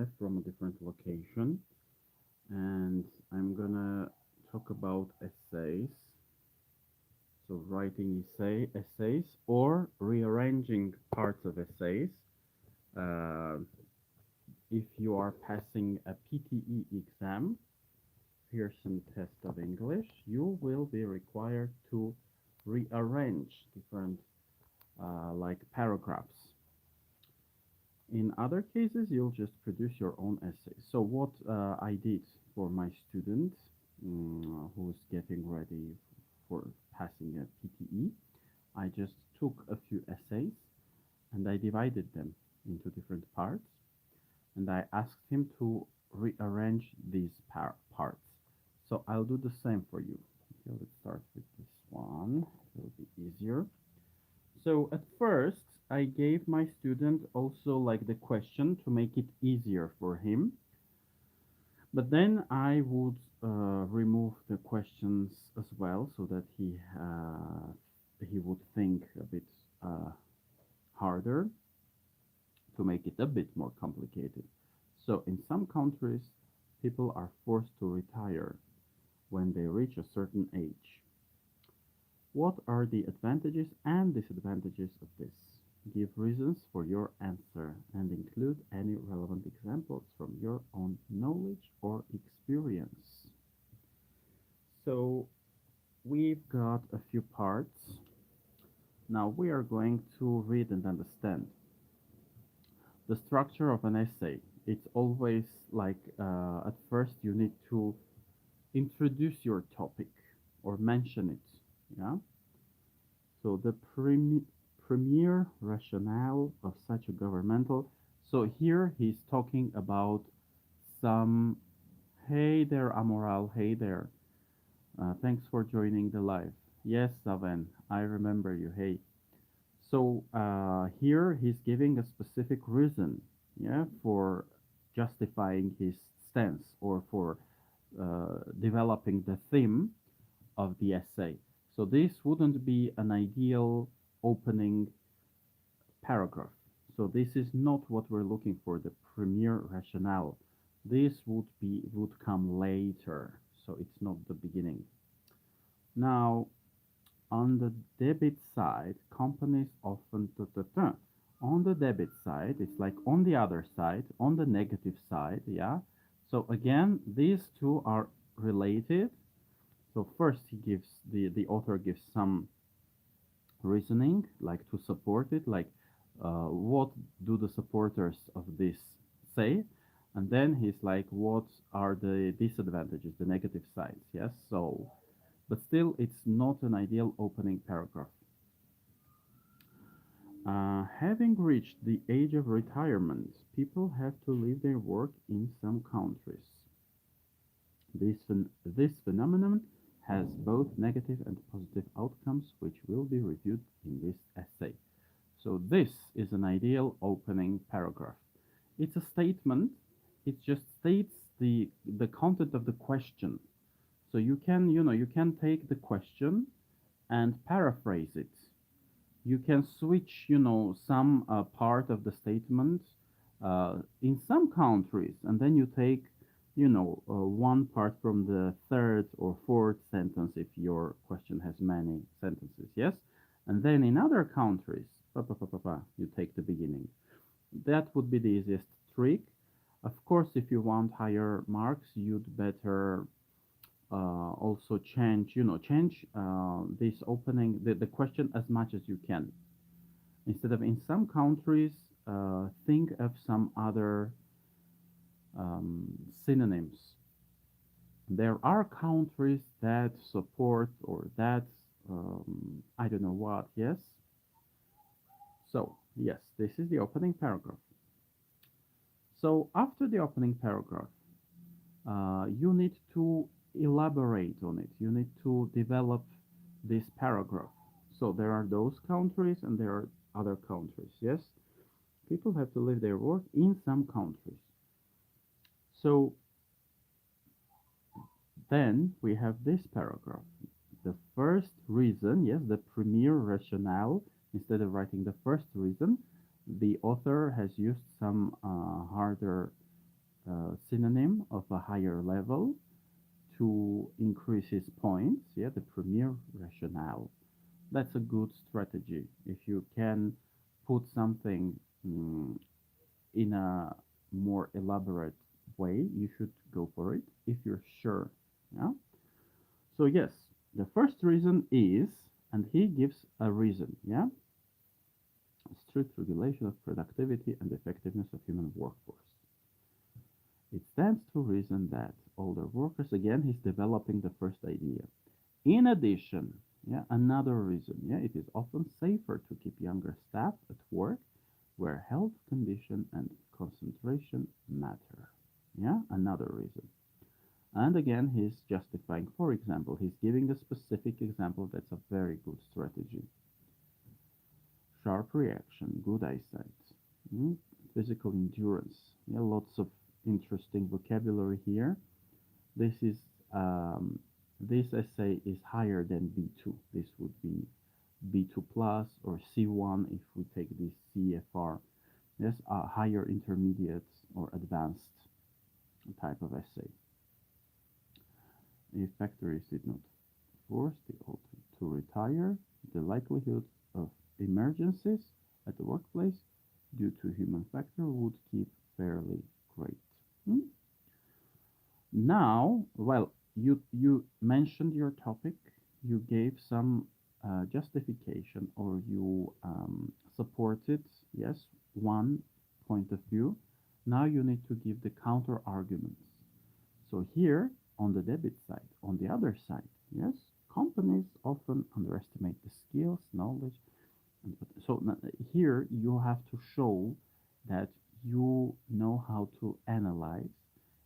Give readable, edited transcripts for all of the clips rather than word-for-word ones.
live from a different location, and I'm gonna talk about essays. So writing essays or rearranging parts of essays. Uh, if you are passing a PTE exam, Pearson Test of English, you will be required to rearrange different like paragraphs. In other cases, you'll just produce your own essay. So what I did for my student who's getting ready for passing a PTE, I just took a few essays and I divided them into different parts, and I asked him to rearrange these parts. So I'll do the same for you. Okay, let's start with this one. It will be easier. So at first, I gave my student also like the question to make it easier for him. But then I would remove the questions as well so that he would think a bit uh, harder to make it a bit more complicated. So in some countries, people are forced to retire when they reach a certain age. What are the advantages and disadvantages of this? Give reasons for your answer and include any relevant examples from your own knowledge or experience. So we've got a few parts. Now we are going to read and understand the structure of an essay. It's always like at first you need to introduce your topic or mention it. Yeah. So the premier rationale of such a governmental. So here he's talking about some. Hey there, Amoral. Hey there. Thanks for joining the live. Yes, Savan, I remember you. Hey. So here he's giving a specific reason, yeah, for justifying his stance or for developing the theme of the essay. So this wouldn't be an ideal opening paragraph. So this is not what we're looking for, the premier rationale. This would come later. So it's not the beginning. Now, on the debit side, companies often on the debit side, it's like on the other side, on the negative side, yeah. So again, these two are related. So first he gives the author gives some reasoning like to support it, like what do the supporters of this say, and then he's like what are the disadvantages, the negative sides, yes. So but still it's not an ideal opening paragraph. Having reached the age of retirement, people have to leave their work in some countries. This phenomenon has both negative and positive outcomes, which will be reviewed in this essay. So this is an ideal opening paragraph. It's a statement. It just states the content of the question. So you can take the question and paraphrase it. You can switch, some part of the statement in some countries, and then you take, one part from the third or fourth sentence if your question has many sentences, yes? And then in other countries, you take the beginning. That would be the easiest trick. Of course, if you want higher marks, you'd better also change this opening, the question as much as you can. Instead of in some countries, think of some other synonyms. There are countries that support or that, I don't know what, yes? So, yes, this is the opening paragraph. So, after the opening paragraph, you need to elaborate on it. You need to develop this paragraph. So there are those countries and there are other countries. Yes, people have to leave their work in some countries. So then we have this paragraph. The first reason, yes, the premier rationale, instead of writing the first reason, the author has used some harder synonym of a higher level to increase his points. Yeah, the premier rationale. That's a good strategy. If you can put something in a more elaborate way, you should go for it if you're sure. Yeah. So yes, the first reason is, and he gives a reason. Yeah, strict regulation of productivity and effectiveness of human workforce. It stands to reason that older workers, again, he's developing the first idea. In addition, yeah, another reason, yeah, it is often safer to keep younger staff at work where health condition and concentration matter. Yeah, another reason. And again, he's justifying, for example, he's giving a specific example that's a very good strategy. Sharp reaction, good eyesight, mm, physical endurance. Yeah, lots of interesting vocabulary here. This is this essay is higher than B2. This would be B2 plus or C1 if we take this CFR. Yes, a higher intermediate or advanced type of essay. If factories did not force the old to retire, the likelihood of emergencies at the workplace due to human factor would keep fairly great. Hmm? Now, well, you mentioned your topic, you gave some justification, or you supported, yes, one point of view. Now you need to give the counter arguments. So here on the debit side, on the other side, yes, companies often underestimate the skills, knowledge, so here you have to show that you know how to analyze.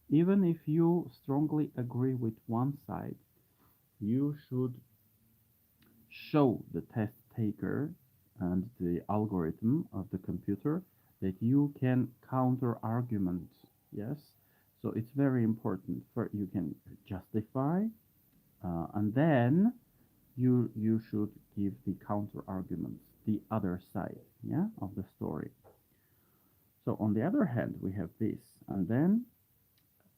Even if you strongly agree with one side, you should show the test taker and the algorithm of the computer that you can counter argument. Yes, so it's very important. For you can justify, and then you should give the counter arguments, the other side, yeah, of the story. So on the other hand, we have this, and then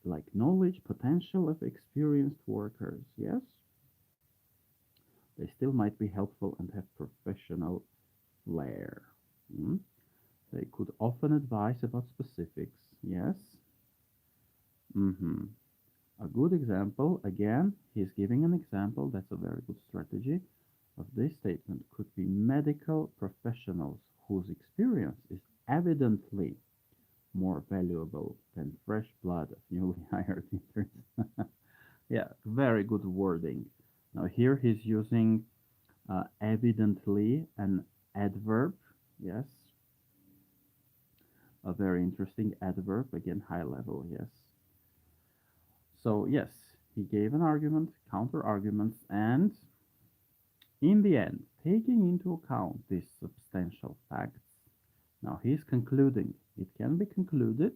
like knowledge potential of experienced workers. Yes, they still might be helpful and have professional flair. Mm. They could often advise about specifics. Yes. Mm-hmm. A good example, again, he's giving an example, that's a very good strategy of this statement, could be medical professionals whose experience is evidently more valuable than fresh blood of newly hired interns. Yeah, very good wording. Now here he's using evidently an adverb. Yes, a very interesting adverb, again, high level. Yes. So yes, he gave an argument, counter arguments, and in the end, taking into account these substantial facts, now he's concluding, it can be concluded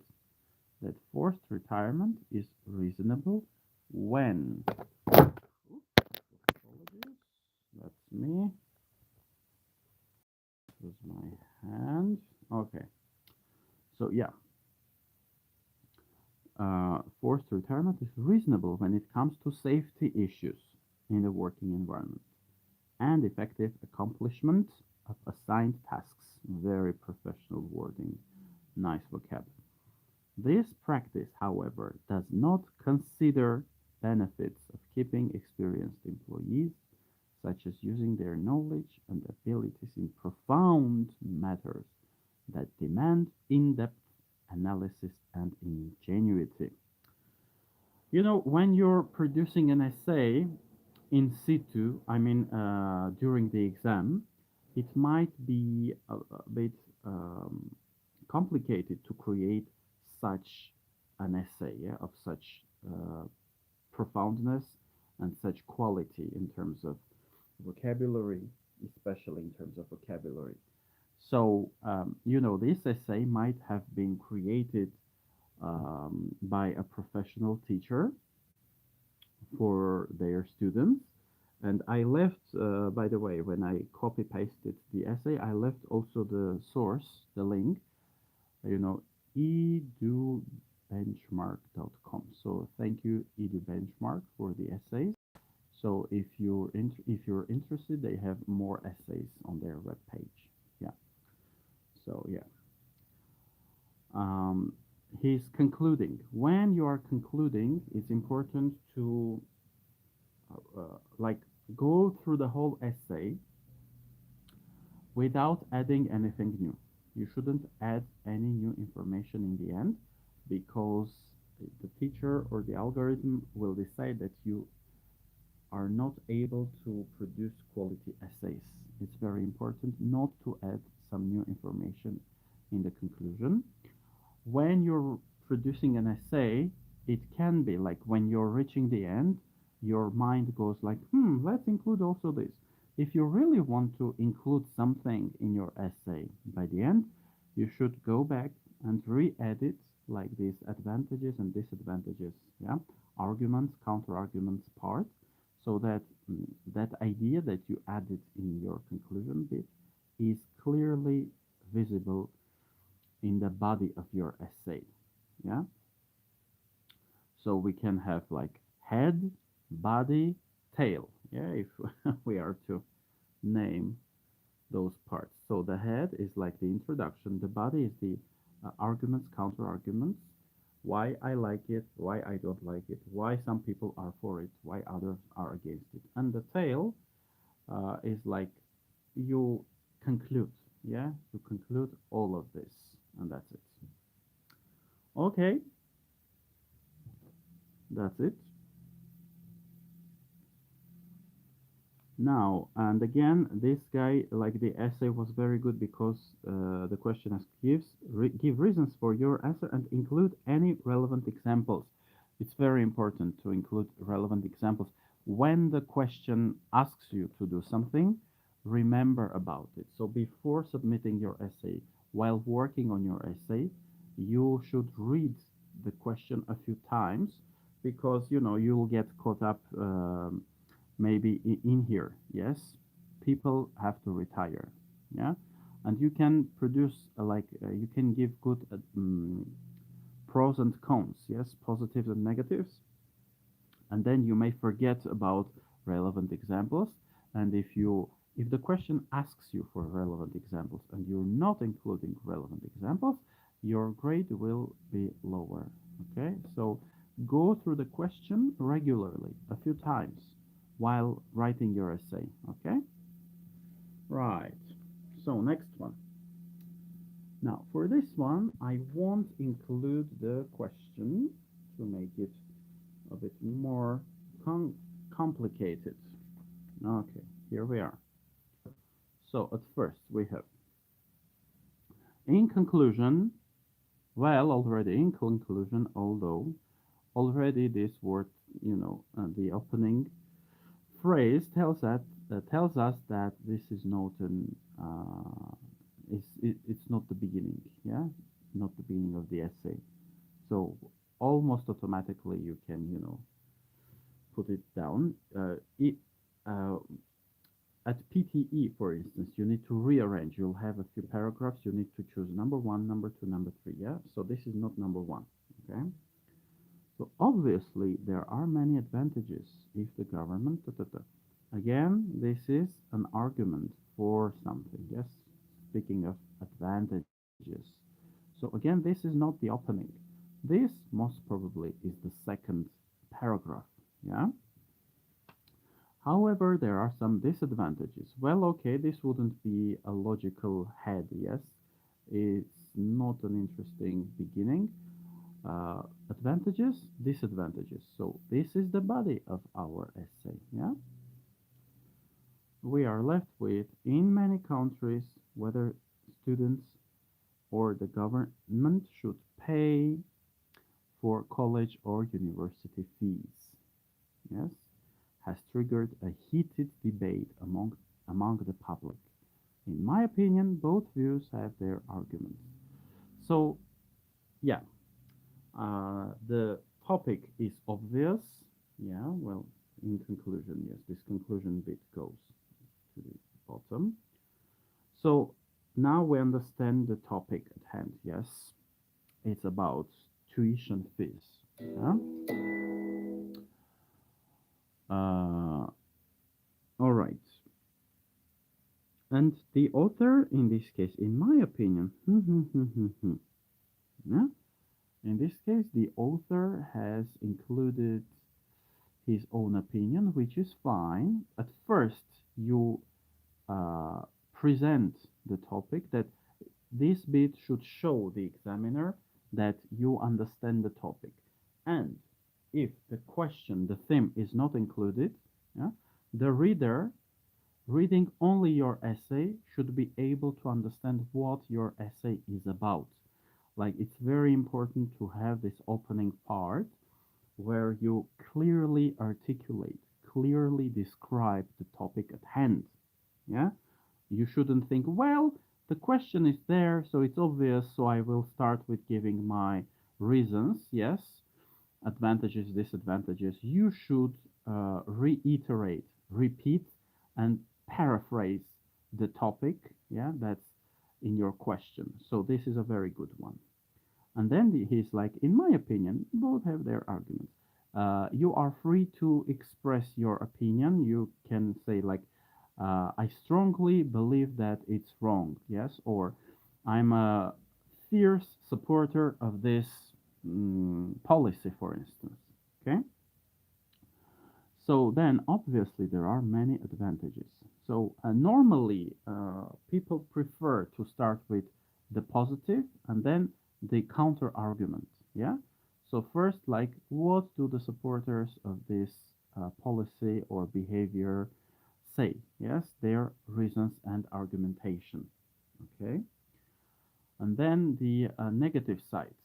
that forced retirement is reasonable when, apologies, that's me, this is my hand, okay, so yeah, forced retirement is reasonable when it comes to safety issues in the working environment and effective accomplishment of assigned tasks. Very professional wording, nice vocab. This practice, however, does not consider benefits of keeping experienced employees, such as using their knowledge and abilities in profound matters that demand in-depth analysis and ingenuity. You know, when you're producing an essay in situ, I mean, during the exam, it might be a bit complicated to create such an essay, yeah, of such profoundness and such quality in terms of vocabulary, especially in terms of vocabulary. So, you know, this essay might have been created by a professional teacher for their students. And I left, by the way, when I copy pasted the essay, I left also the source, the link, you know, edu edubenchmark.com. So thank you, edubenchmark, for the essays. So if you're interested, they have more essays on their webpage. Yeah. So yeah. Um, he's concluding. When you are concluding, it's important to like go through the whole essay without adding anything new. You shouldn't add any new information in the end because the teacher or the algorithm will decide that you are not able to produce quality essays. It's very important not to add some new information in the conclusion. When you're producing an essay, it can be like when you're reaching the end, your mind goes like, let's include also this. If you really want to include something in your essay by the end, you should go back and re-edit like these advantages and disadvantages, yeah, arguments, counter arguments part, so that that idea that you added in your conclusion bit is clearly visible in the body of your essay. Yeah. So we can have like head, body, tail. Yeah. If we are to name those parts. So the head is like the introduction. The body is the arguments, counter arguments. Why I like it, why I don't like it, why some people are for it, why others are against it. And the tail is like you conclude. Yeah. You conclude all of this. And that's it. Okay, that's it. Now, and again, this guy, like the essay was very good because the question asks, give reasons for your answer and include any relevant examples. It's very important to include relevant examples. When the question asks you to do something, remember about it. So before submitting your essay, while working on your essay, you should read the question a few times because, you know, you'll get caught up maybe in here. Yes, people have to retire. Yeah, and you can produce you can give good pros and cons. Yes, positives and negatives, and then you may forget about relevant examples. And if the question asks you for relevant examples and you're not including relevant examples, your grade will be lower. Okay, so go through the question regularly a few times while writing your essay. Okay, right. So next one. Now for this one, I won't include the question to make it a bit more complicated. Okay, here we are. So at first we have, in conclusion, well, already in conclusion, although already this word, the opening phrase tells us that this is not it's not the beginning, yeah, not the beginning of the essay. So almost automatically you can put it down. Uh, at PTE, for instance, you need to rearrange. You'll have a few paragraphs. You need to choose number one, number two, number three. Yeah. So this is not number one. Okay. So obviously there are many advantages if the government. Again, this is an argument for something. Yes. Speaking of advantages. So again, this is not the opening. This most probably is the second paragraph. Yeah. However, there are some disadvantages. Well, okay, this wouldn't be a logical head, yes. It's not an interesting beginning. Advantages, disadvantages. So this is the body of our essay, yeah? We are left with, in many countries, whether students or the government should pay for college or university fees, yes? Has triggered a heated debate among the public. In my opinion, both views have their arguments. So, yeah, the topic is obvious. Yeah, well, in conclusion, yes, this conclusion bit goes to the bottom. So now we understand the topic at hand. Yes, it's about tuition fees. Yeah? All right. And the author, in this case, in my opinion, yeah? In this case, the author has included his own opinion, which is fine. At first, you uh, present the topic that this bit should show the examiner that you understand the topic. And if the question, the theme is not included, yeah, the reader reading only your essay should be able to understand what your essay is about. Like it's very important to have this opening part where you clearly articulate, clearly describe the topic at hand. Yeah? You shouldn't think, well, the question is there, so it's obvious, so I will start with giving my reasons. Yes, advantages, disadvantages. You should reiterate, repeat, and paraphrase the topic. Yeah, that's in your question. So this is a very good one. And then he's like, in my opinion, both have their arguments. You are free to express your opinion. You can say like, I strongly believe that it's wrong. Yes, or I'm a fierce supporter of this policy, for instance. Okay. So then, obviously, there are many advantages. So normally, people prefer to start with the positive and then the counter argument. Yeah. So first, like, what do the supporters of this policy or behavior say? Yes, their reasons and argumentation. Okay. And then the negative side.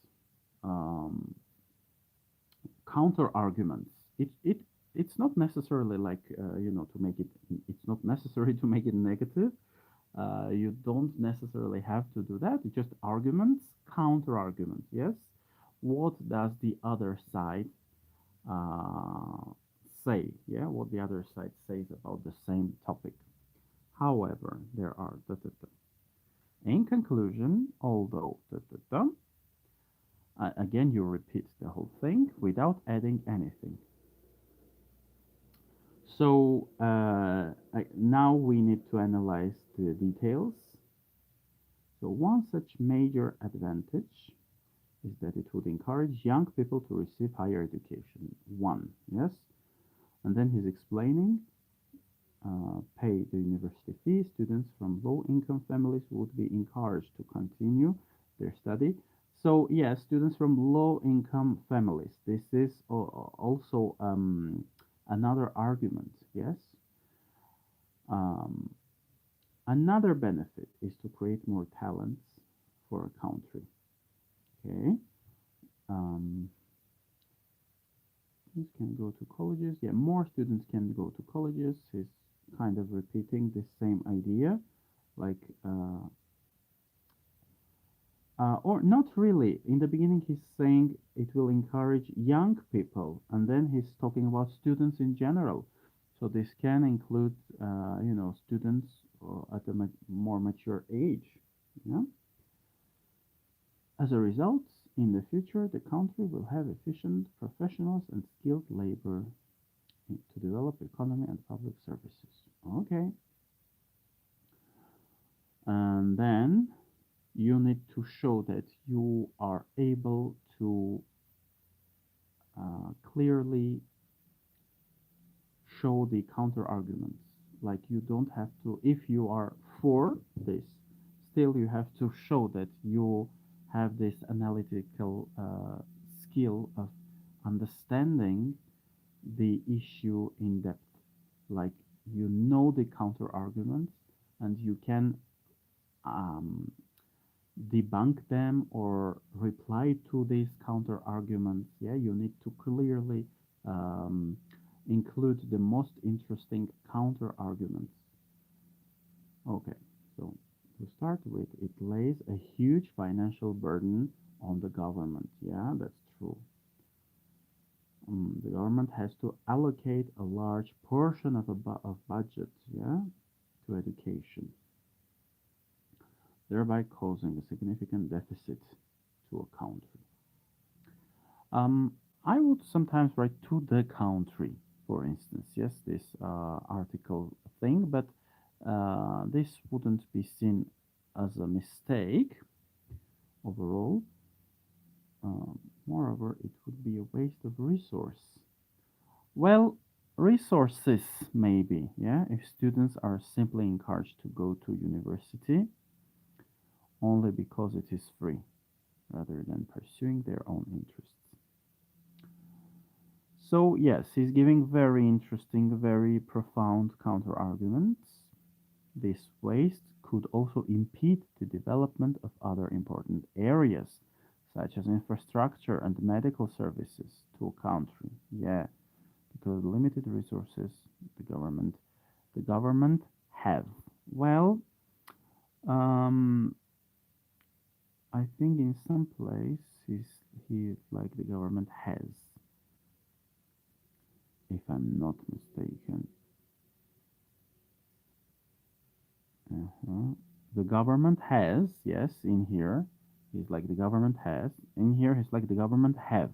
Um, Counter arguments. It's not necessarily like to make it. It's not necessary to make it negative. You don't necessarily have to do that. It's just arguments, counter arguments. Yes. What does the other side say? Yeah. What the other side says about the same topic. However, there are in conclusion, although again, you repeat the whole thing without adding anything. So now we need to analyze the details. So one such major advantage is that it would encourage young people to receive higher education. One, yes. And then he's explaining, pay the university fee. Students from low-income families would be encouraged to continue their study. So yes, students from low-income families. This is also another argument. Yes. Um, Another benefit is to create more talents for a country. Okay. Students can go to colleges. Yeah, more students can go to colleges. He's kind of repeating the same idea, like, or not really. In the beginning, he's saying it will encourage young people, and then he's talking about students in general. So this can include, students at a more mature age. Yeah. As a result, in the future, the country will have efficient professionals and skilled labor to develop economy and public services. Okay. And then you need to show that you are able to clearly show the counter arguments. Like you don't have to, if you are for this, still you have to show that you have this analytical skill of understanding the issue in depth. Like you know the counter arguments and you can um, debunk them or reply to these counter arguments. Yeah, you need to clearly include the most interesting counter arguments. Okay, so to start with, it lays a huge financial burden on the government. Yeah, that's true. The government has to allocate a large portion of of budget, yeah, to education, thereby causing a significant deficit to a country. Um, I would sometimes write to the country, for instance. Yes, this article thing, but this wouldn't be seen as a mistake overall. Moreover, it would be a waste of resource. Well, resources maybe, yeah, if students are simply encouraged to go to university only because it is free rather than pursuing their own interests. So, yes, he's giving very interesting, very profound counter arguments. This waste could also impede the development of other important areas, such as infrastructure and medical services to a country. Yeah, because limited resources the government have. Well, um, I think in some place he's like the government has, if I'm not mistaken. Uh-huh. The government has, yes, in here. He's like the government has. In here, he's like the government have.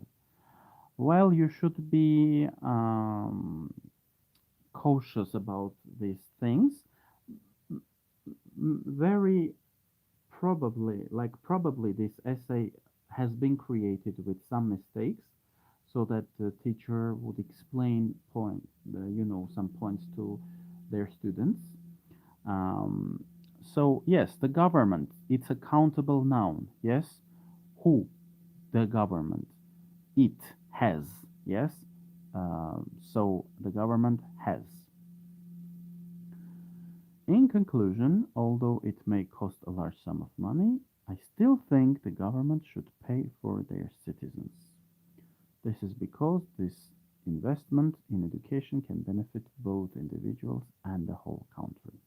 Well, you should be cautious about these things. Very probably this essay has been created with some mistakes, so that the teacher would explain some points to their students. Um, so yes, the government, it's a countable noun. Yes, who? The government. It has. Yes. So the government has. In conclusion, although it may cost a large sum of money, I still think the government should pay for their citizens. This is because this investment in education can benefit both individuals and the whole country.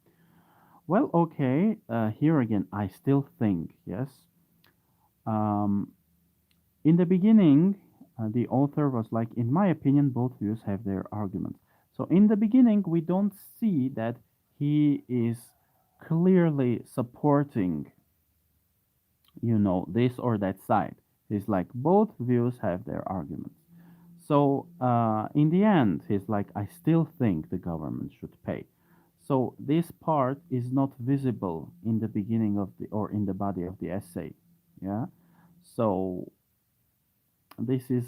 Well, okay, here again, I still think, yes. Um, in the beginning, the author was like, in my opinion, both views have their arguments. So in the beginning, we don't see that he is clearly supporting, this or that side. He's like, both views have their arguments. So in the end, he's like, I still think the government should pay. So this part is not visible in the beginning of the or in the body of the essay. Yeah. So this is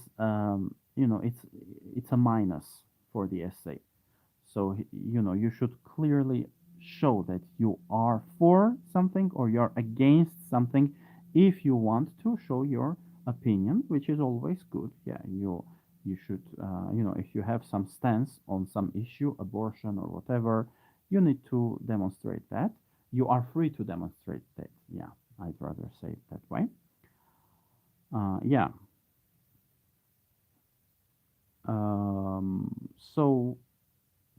it's a minus for the essay. So you should clearly show that you are for something or you're against something if you want to show your opinion, which is always good. Yeah, you should if you have some stance on some issue, abortion or whatever, you need to demonstrate that. You are free to demonstrate that. Yeah, I'd rather say it that way. Yeah. So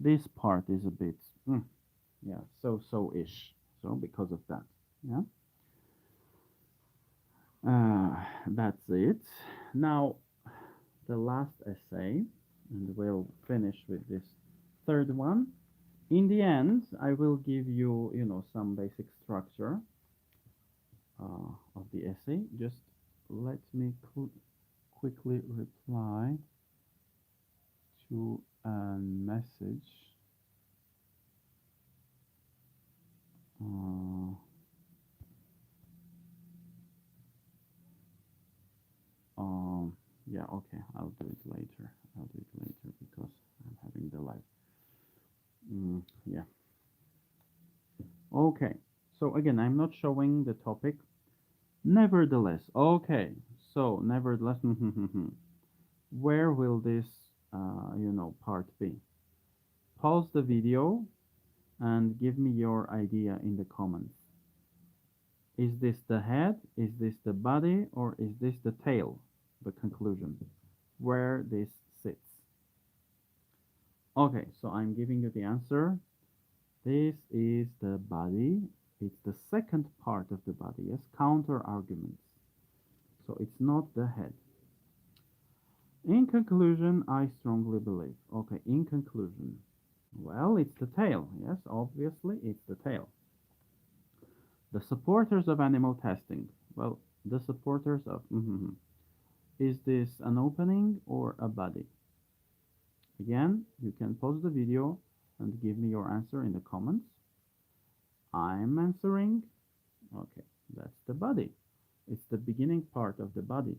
this part is a bit, yeah, so-so-ish. So because of that, yeah, that's it. Now, the last essay, and we'll finish with this third one. In the end, I will give you, some basic structure of the essay. Just let me quickly reply to a message. Uh, yeah, okay, I'll do it later. I'll do it later because I'm having the live. Yeah. Okay. So again, I'm not showing the topic. Nevertheless, okay. So nevertheless, where will this, part be? Pause the video and give me your idea in the comments. Is this the head? Is this the body? Or is this the tail? The conclusion. Where this sits. Okay, so I'm giving you the answer. This is the body. It's the second part of the body. Yes, counter arguments. So it's not the head. In conclusion, I strongly believe. Okay, in conclusion. Well, it's the tail. Yes, obviously it's the tail. The supporters of animal testing. Well, the supporters of. Is this an opening or a body? Again, you can pause the video and give me your answer in the comments. I'm answering. Okay, that's the body. It's the beginning part of the body.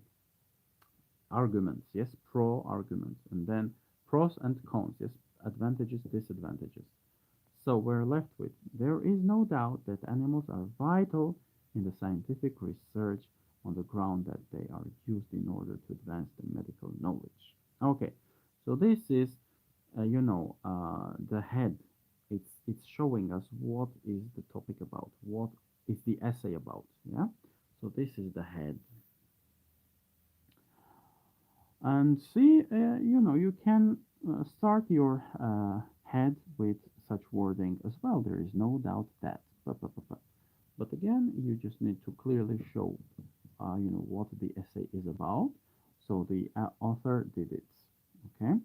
Arguments, yes, pro arguments, and then pros and cons, yes, advantages, disadvantages. So we're left with there is no doubt that animals are vital in the scientific research on the ground that they are used in order to advance the medical knowledge. Okay, so this is, the head. It's showing us what is the topic about, what is the essay about. Yeah. So this is the head, and see, you can start your head with such wording as well. There is no doubt that. But again, you just need to clearly show, what the essay is about. So the author did it. Okay.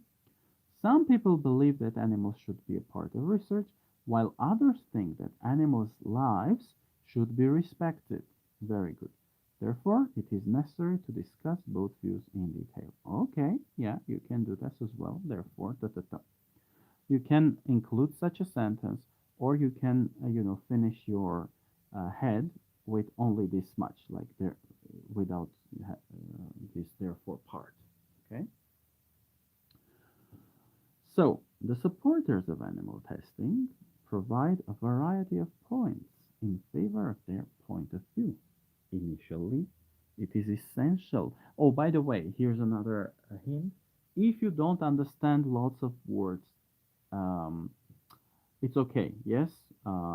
Some people believe that animals should be a part of research, while others think that animals' lives should be respected. Very good. Therefore, it is necessary to discuss both views in detail. Okay, yeah, you can do this as well. Therefore, you can include such a sentence, or you can, finish your head with only this much, like there, without this therefore part. Okay. So, the supporters of animal testing provide a variety of points in favor of their point of view. Initially, it is essential. Oh, by the way, here's another hint. If you don't understand lots of words, um, it's okay. Yes,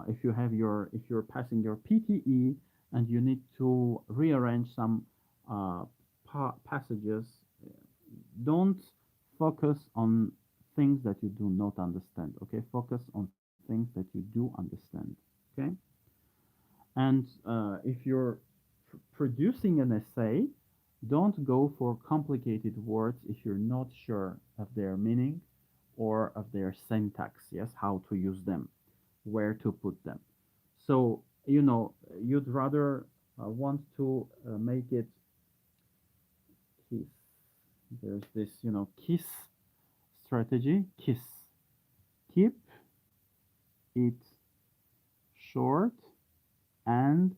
if you're passing your PTE and you need to rearrange some uh, passages, don't focus on things that you do not understand. Okay, focus on things that you do understand. Okay, and if you're producing an essay, don't go for complicated words if you're not sure of their meaning or of their syntax. Yes, how to use them, where to put them. So, you'd rather want to make it kiss. There's this, kiss strategy. Kiss. Keep it short and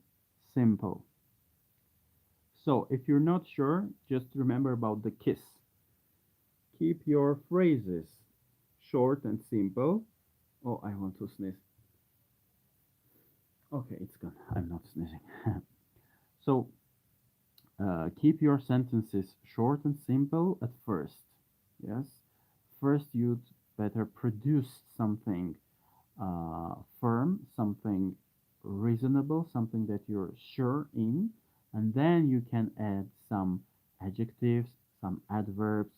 simple. So if you're not sure, just remember about the kiss. Keep your phrases short and simple. Oh, I want to sneeze. Okay, it's gone. I'm not sneezing. So keep your sentences short and simple at first. Yes. First, you'd better produce something firm, something reasonable, something that you're sure in, and then you can add some adjectives, some adverbs,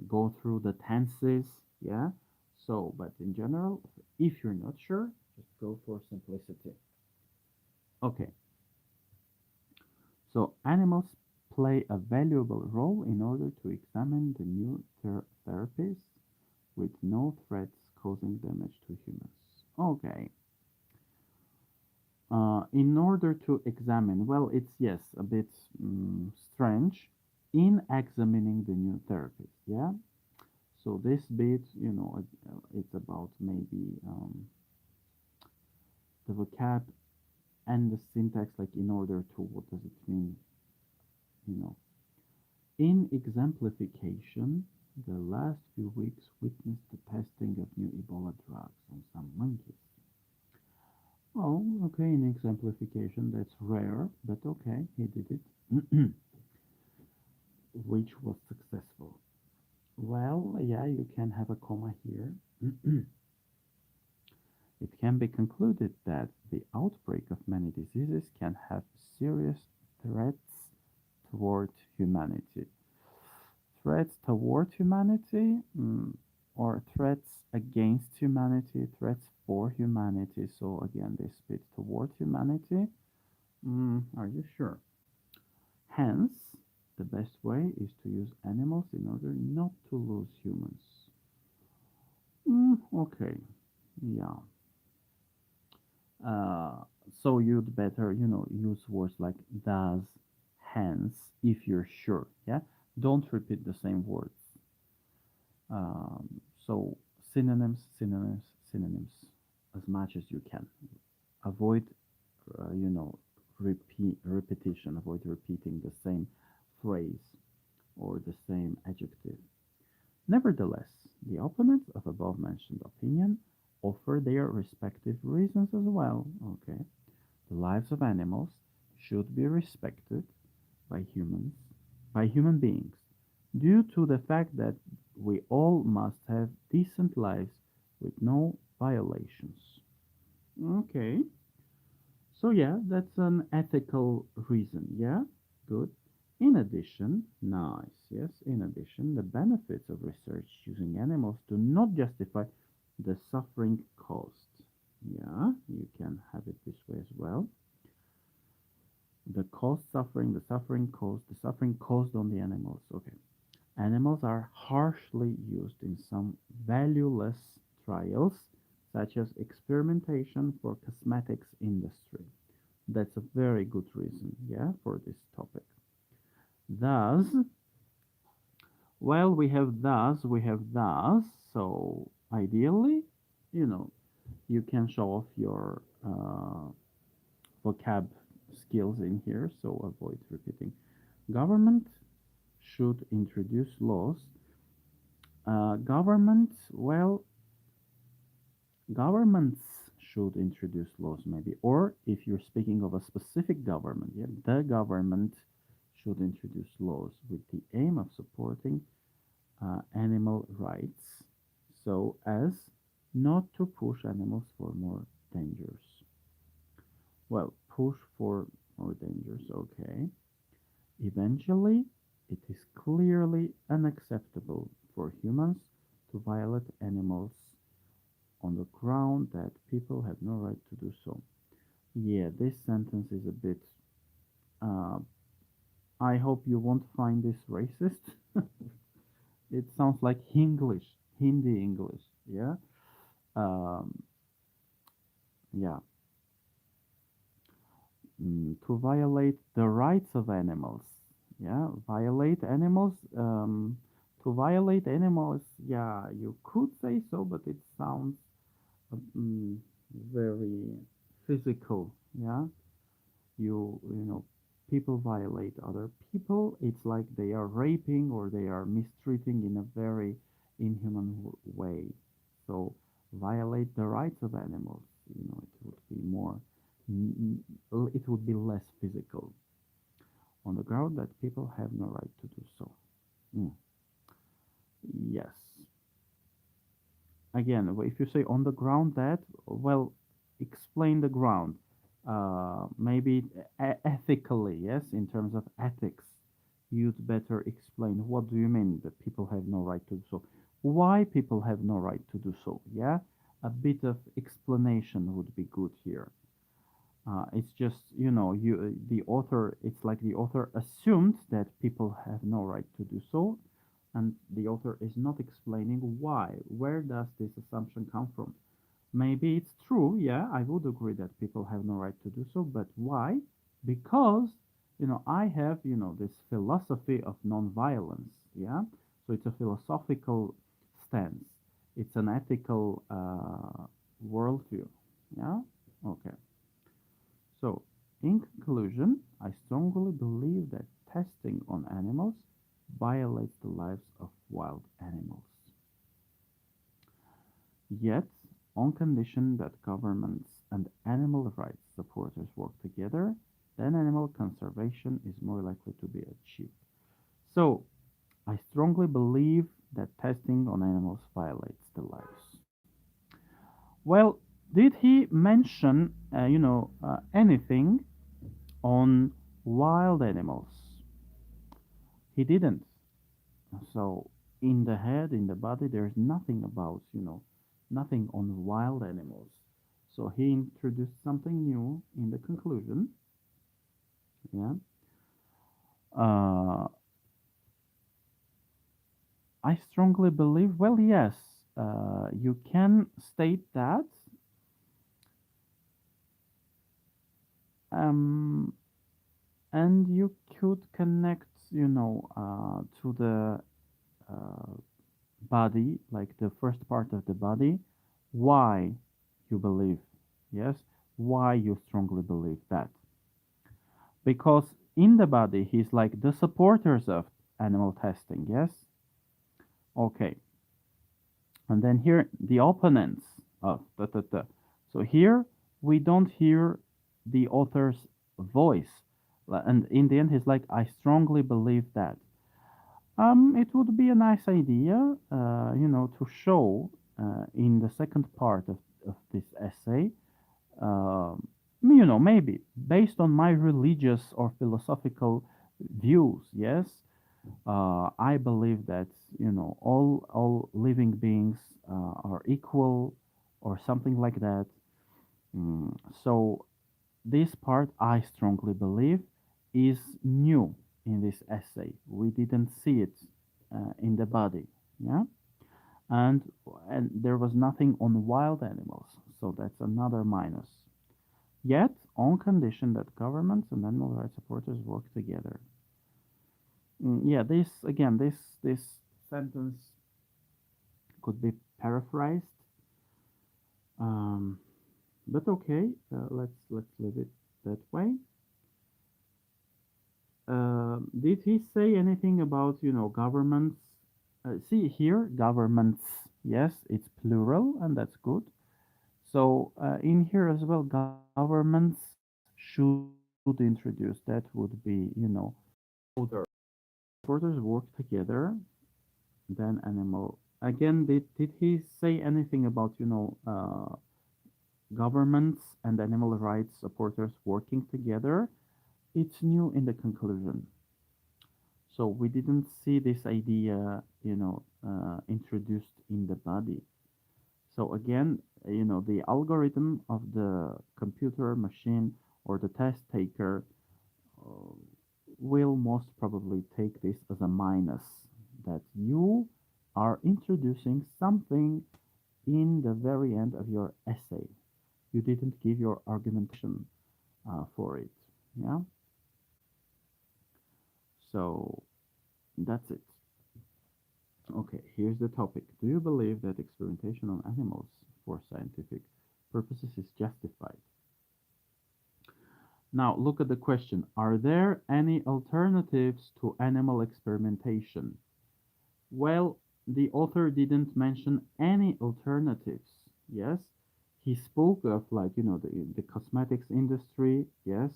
go through the tenses. Yeah. So, but in general, if you're not sure, just go for simplicity. Okay. So animals play a valuable role in order to examine the new therapies with no threats causing damage to humans. Okay. In order to examine, well, it's yes, a bit strange in examining the new therapies. Yeah. So this bit, it's about maybe the vocab and the syntax, like in order to, what does it mean? You know, in exemplification, the last few weeks witnessed the testing of new Ebola drugs on some monkeys. Oh, okay, in exemplification, that's rare, but okay, he did it, which was successful. Well, yeah, you can have a comma here. It can be concluded that the outbreak of many diseases can have serious threats toward humanity. Threats toward humanity, or threats against humanity, threats for humanity. So again, they split toward humanity. Are you sure? Hence, the best way is to use animals in order not to lose humans. Okay, yeah. Uh, so you'd better, use words like does, hence if you're sure. Yeah, don't repeat the same words. So synonyms, synonyms, synonyms, as much as you can. Avoid, you know, repetition. Avoid repeating the same phrase or the same adjective. Nevertheless, the opponents of above-mentioned opinion offer their respective reasons as well. Okay, the lives of animals should be respected by humans, by human beings, due to the fact that we all must have decent lives with no violations. Okay, so yeah, that's an ethical reason. Yeah, good. In addition, nice, yes, in addition, the benefits of research using animals do not justify the suffering caused. Yeah, you can have it this way as well. The caused suffering, the suffering caused on the animals. Okay. Animals are harshly used in some valueless trials, such as experimentation for cosmetics industry. That's a very good reason, yeah, for this topic. Thus, we have thus, so ideally, you know, you can show off your vocab skills in here, so avoid repeating. Government should introduce laws. Governments should introduce laws, maybe, or if you're speaking of a specific government, yeah, the government should introduce laws with the aim of supporting animal rights, so as not to push animals for more dangers. Well, push for more dangers, okay. Eventually, it is clearly unacceptable for humans to violate animals on the ground that people have no right to do so. Yeah, this sentence is a bit. Uh, I hope you won't find this racist. It sounds like English, Hindi English. Yeah. Um, yeah. To violate the rights of animals. Yeah. Violate animals. To violate animals. Yeah, you could say so, but it sounds mm, very physical. Yeah. You know, people violate other people. It's like they are raping or they are mistreating in a very inhuman way. So violate the rights of animals, you know, it would be more it would be less physical on the ground that people have no right to do so. Mm. Yes, again, if you say on the ground that, well, explain the ground. Maybe ethically, yes, in terms of ethics, you'd better explain what do you mean that people have no right to do so. Why people have no right to do so, yeah? A bit of explanation would be good here. It's just, you know, the author, it's like the author assumed that people have no right to do so, and the author is not explaining why. Where does this assumption come from? Maybe it's true, yeah, I would agree that people have no right to do so, but why? Because, you know, I have, you know, this philosophy of nonviolence, yeah? So it's a philosophical stance, it's an ethical worldview, yeah? Okay. So, in conclusion, I strongly believe that testing on animals violates the lives of wild animals. Yet, on condition that governments and animal rights supporters work together, then animal conservation is more likely to be achieved. So, I strongly believe that testing on animals violates the lives. Well, did he mention, anything on wild animals? He didn't. So, in the head, in the body, there's nothing about, nothing on wild animals. So he introduced something new in the conclusion. Yeah. Uh, I strongly believe, well, yes, you can state that. Um, and you could connect, to the body, like the first part of the body, why you believe, yes, why you strongly believe that. Because in the body, he's like the supporters of animal testing, yes? Okay. And then here, the opponents of da, da, da. So here, we don't hear the author's voice. And in the end, he's like, I strongly believe that. It would be a nice idea, to show in the second part of this essay, maybe based on my religious or philosophical views, yes, I believe that, all living beings are equal or something like that. Mm, so this part, I strongly believe, is new in this essay. We didn't see it in the body, yeah, and and there was nothing on wild animals, so that's another minus. Yet, on condition that governments and animal rights supporters work together. Yeah, this again, this sentence could be paraphrased, um, but okay, let's leave it that way. Did he say anything about, governments? See here, governments. Yes, it's plural, and that's good. So in here as well, governments should introduce. That would be, older supporters work together. Then animal. Again, did he say anything about, governments and animal rights supporters working together? It's new in the conclusion. So we didn't see this idea, introduced in the body. So again, the algorithm of the computer machine or the test taker uh, will most probably take this as a minus, that you are introducing something in the very end of your essay. You didn't give your argumentation for it. Yeah. So that's it. Okay, here's the topic. Do you believe that experimentation on animals for scientific purposes is justified? Now, look at the question. Are there any alternatives to animal experimentation? Well, the author didn't mention any alternatives. Yes, he spoke of, like, the cosmetics industry. Yes,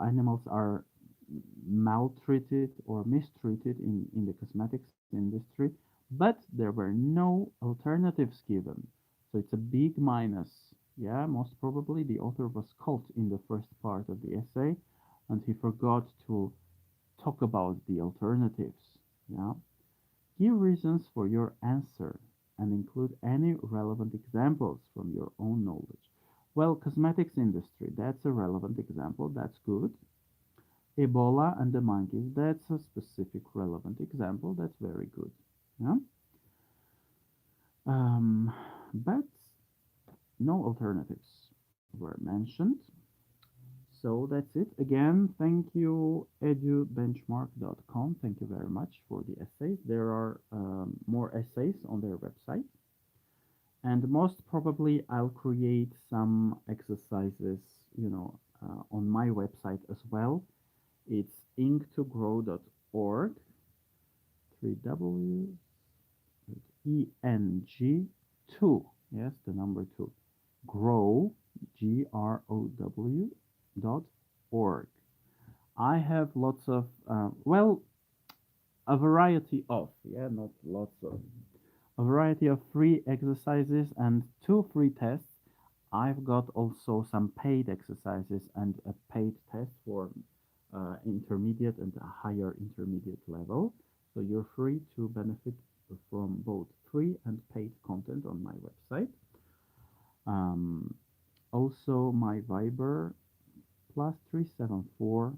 animals are maltreated or mistreated in the cosmetics industry, but there were no alternatives given. So it's a big minus. Yeah, most probably the author was caught in the first part of the essay and he forgot to talk about the alternatives. Yeah. Give reasons for your answer and include any relevant examples from your own knowledge. Well, cosmetics industry, that's a relevant example. That's good. Ebola and the monkeys, that's a specific relevant example. That's very good. Yeah? Um, but no alternatives were mentioned. So that's it. Again, thank you, edubenchmark.com. Thank you very much for the essays. There are more essays on their website. And most probably, I'll create some exercises, on my website as well. It's ing2grow.org, 3W, ENG2, yes, the number 2, grow, GROW, .org. I have lots of, a variety of, yeah, not lots of, a variety of free exercises and 2 free tests. I've got also some paid exercises and a paid test for intermediate and a higher intermediate level. So you're free to benefit from both free and paid content on my website. Um, Also, my Viber plus 374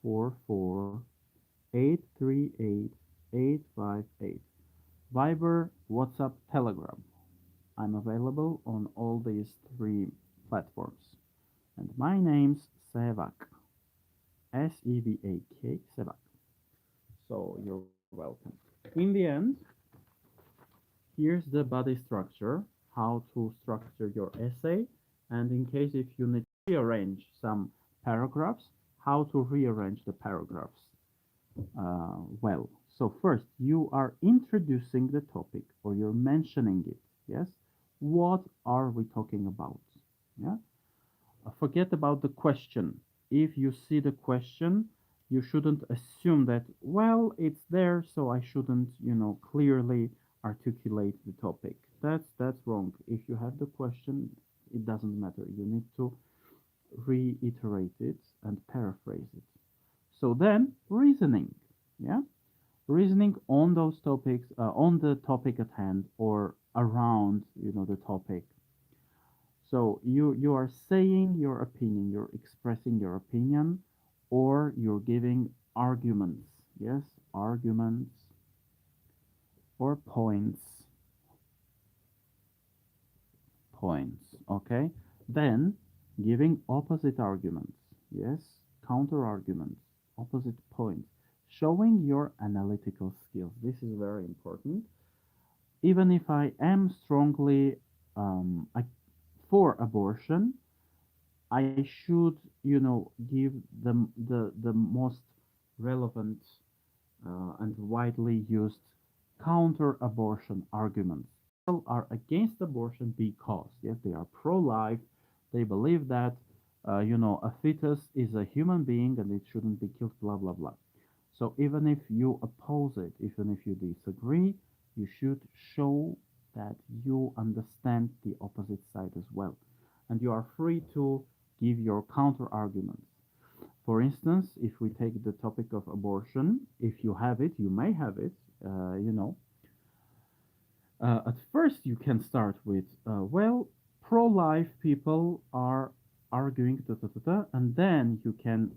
44 838 858. Viber, WhatsApp, Telegram. I'm available on all these 3 platforms. And my name's Sevak. Sevak, Sevak. So you're welcome. In the end, here's the body structure, how to structure your essay, and in case if you need to rearrange some paragraphs, how to rearrange the paragraphs. Well, so first you are introducing the topic or you're mentioning it. Yes, what are we talking about? Yeah, forget about the question. If you see the question, you shouldn't assume that, well, it's there, so I shouldn't, clearly articulate the topic. That's wrong. If you have the question, it doesn't matter. You need to reiterate it and paraphrase it. So then, reasoning. Yeah, reasoning on those topics, on the topic at hand or around, the topic. So you are saying your opinion, you're expressing your opinion, or you're giving arguments. Yes, arguments or points. Okay, then giving opposite arguments. Yes, counter arguments, opposite points, showing your analytical skills. This is very important. Even if I am strongly for abortion, I should, give the most relevant and widely used counter-abortion arguments. People are against abortion because, yes, they are pro-life. They believe that, a fetus is a human being and it shouldn't be killed, blah, blah, blah. So even if you oppose it, even if you disagree, you should show that you understand the opposite side as well. And you are free to give your counter arguments. For instance, if we take the topic of abortion, if you have it, you may have it, uh, you know, at first you can start with, well, pro-life people are arguing, da, da, da, da, and then you can,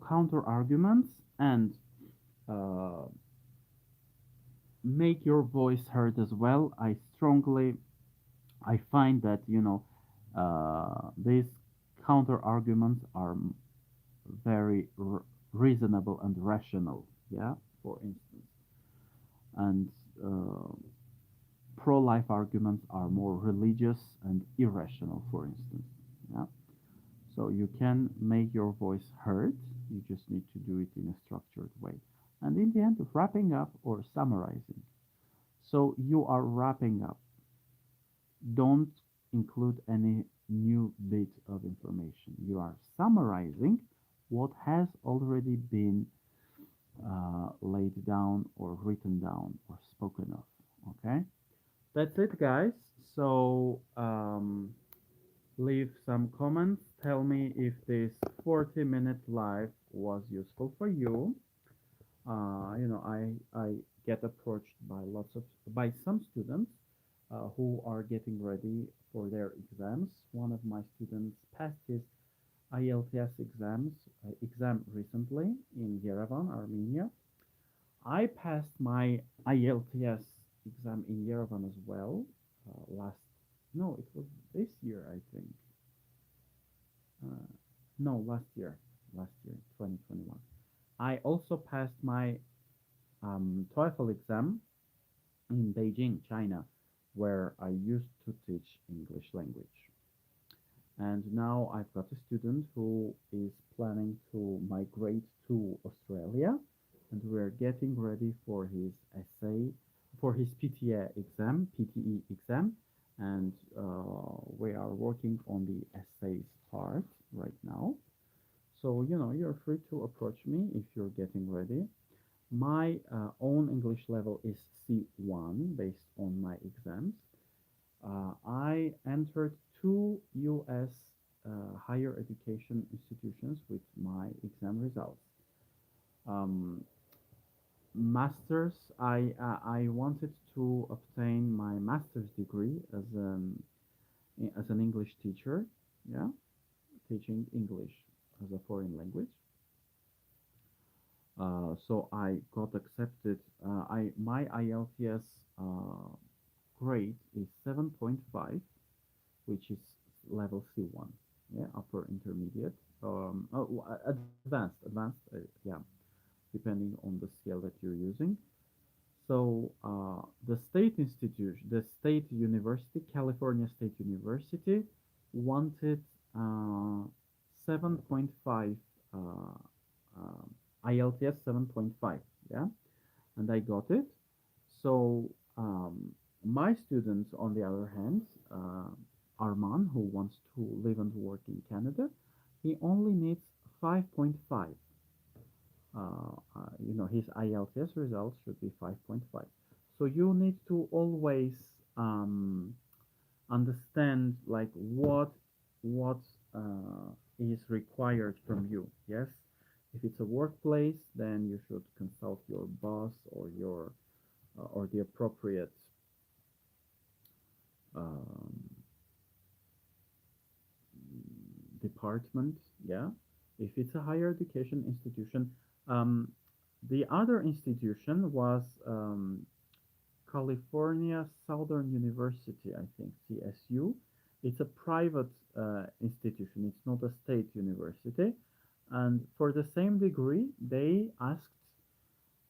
counter arguments and uh, make your voice heard as well. I find that, these counter arguments are very reasonable and rational. Yeah, for instance, and uh, pro-life arguments are more religious and irrational, for instance. Yeah, so you can make your voice heard. You just need to do it in a structured way. And in the end, wrapping up or summarizing. So you are wrapping up. Don't include any new bit of information. You are summarizing what has already been laid down or written down or spoken of. Okay, that's it, guys. So leave some comments. Tell me if this 40-minute live was useful for you. I get approached by some students who are getting ready for their exams. One of my students passed his IELTS exam recently in Yerevan, Armenia. I passed my IELTS exam in Yerevan as well. Last No, it was this year, I think. Uh, no, last year, 2021. I also passed my TOEFL exam in Beijing, China, where I used to teach English language. And now I've got a student who is planning to migrate to Australia, and we're getting ready for his essay, for his PTE exam, and we are working on the essays part right now. So, you're free to approach me if you're getting ready. My own English level is C1 based on my exams. I entered two US higher education institutions with my exam results. Um, Masters, I wanted to obtain my master's degree as an English teacher, yeah, teaching English as a foreign language. So I got accepted. I My IELTS grade is 7.5, which is level C1, yeah, upper intermediate. advanced, yeah, depending on the scale that you're using. So the state institution, the state university, California State University, wanted uh, 7.5 uh, IELTS 7.5, yeah, and I got it. So my student, on the other hand, Arman, who wants to live and work in Canada, he only needs 5.5. His IELTS results should be 5.5. So you need to always um, understand like what is required from you. Yes, if it's a workplace, then you should consult your boss or the appropriate um, department. Yeah, if it's a higher education institution, um, the other institution was California Southern University, I think, CSU. It's a private institution, it's not a state university. And for the same degree, they asked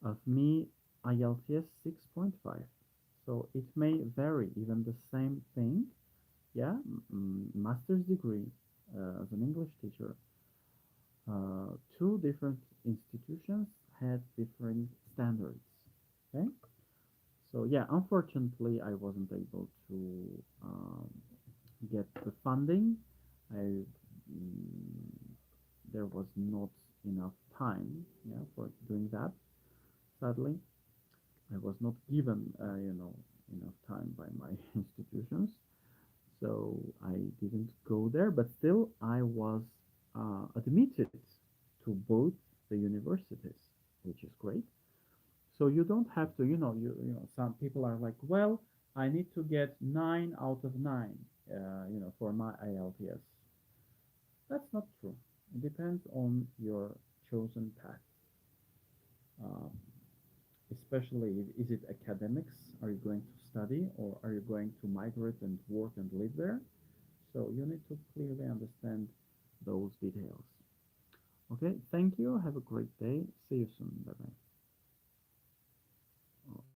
of me IELTS 6.5. So it may vary, even the same thing. Yeah, master's degree as an English teacher. Two different institutions had different standards. Okay, so yeah, unfortunately, I wasn't able to get the funding. I There was not enough time, yeah, for doing that. Sadly, I was not given, enough time by my institutions, so I didn't go there. But still, I was admitted to both the universities, which is great. So you don't have to, some people are like, well, I need to get 9 out of 9, for my IELTS. That's not true. It depends on your chosen path. Um, Especially, is it academics? Are you going to study or are you going to migrate and work and live there? So you need to clearly understand those details. Okay, thank you. Have a great day. See you soon. Bye bye.